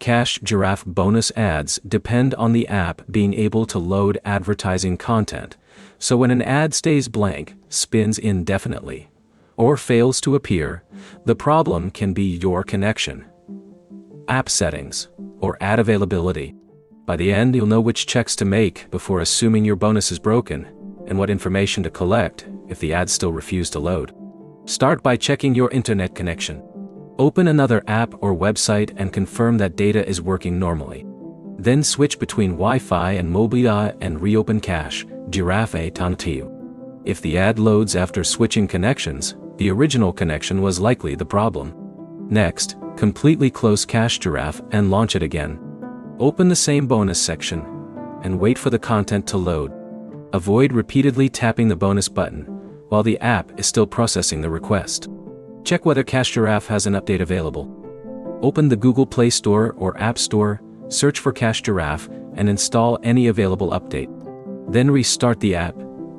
Cash Giraffe bonus ads depend on the app being able to load advertising content, so when an ad stays blank, spins indefinitely, or fails to appear, the problem can be your connection, app settings, or ad availability. By the end, you'll know which checks to make before assuming your bonus is broken, and what information to collect if the ads still refuse to load. Start by checking your internet connection. Open another app or website and confirm that data is working normally. Then switch between Wi-Fi and mobile and reopen Cash Giraffe Tantiu. If the ad loads after switching connections, the original connection was likely the problem. Next, completely close Cash Giraffe and launch it again. Open the same bonus section and wait for the content to load. Avoid repeatedly tapping the bonus button while the app is still processing the request. Check whether Cash Giraffe has an update available. Open the Google Play Store or App Store, search for Cash Giraffe, and install any available update. Then restart the app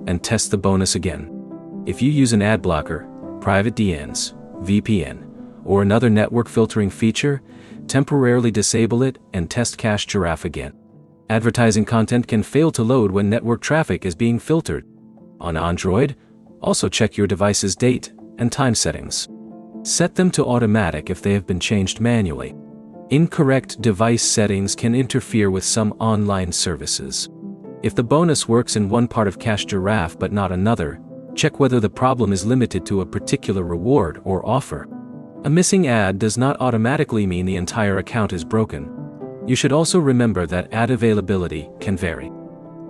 and test the bonus again. If you use an ad blocker, private DNS, VPN, or another network filtering feature, temporarily disable it and test Cash Giraffe again. Advertising content can fail to load when network traffic is being filtered. On Android, also check your device's date and time settings. Set them to automatic if they have been changed manually. Incorrect device settings can interfere with some online services. If the bonus works in one part of Cash Giraffe but not another, check whether the problem is limited to a particular reward or offer. A missing ad does not automatically mean the entire account is broken. You should also remember that ad availability can vary.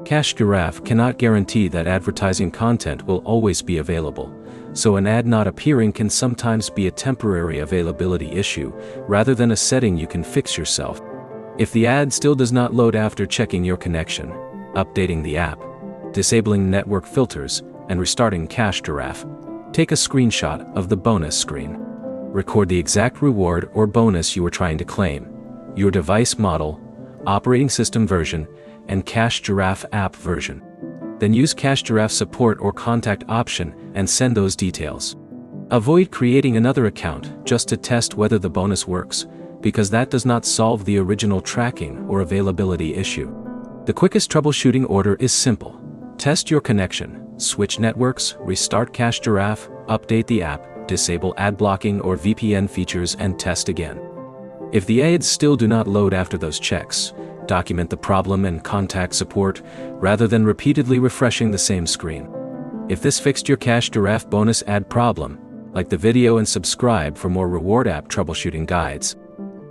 Cash Giraffe cannot guarantee that advertising content will always be available, so an ad not appearing can sometimes be a temporary availability issue, rather than a setting you can fix yourself. If the ad still does not load after checking your connection, updating the app, disabling network filters, and restarting Cash Giraffe, take a screenshot of the bonus screen. Record the exact reward or bonus you are trying to claim, your device model, operating system version, and Cash Giraffe app version. Then use Cash Giraffe support or contact option and send those details. Avoid creating another account just to test whether the bonus works, because that does not solve the original tracking or availability issue. The quickest troubleshooting order is simple. Test your connection, switch networks, restart Cash Giraffe, update the app, disable ad blocking or VPN features, and test again. If the ads still do not load after those checks, document the problem and contact support, rather than repeatedly refreshing the same screen. If this fixed your Cash Giraffe bonus ad problem, like the video and subscribe for more reward app troubleshooting guides.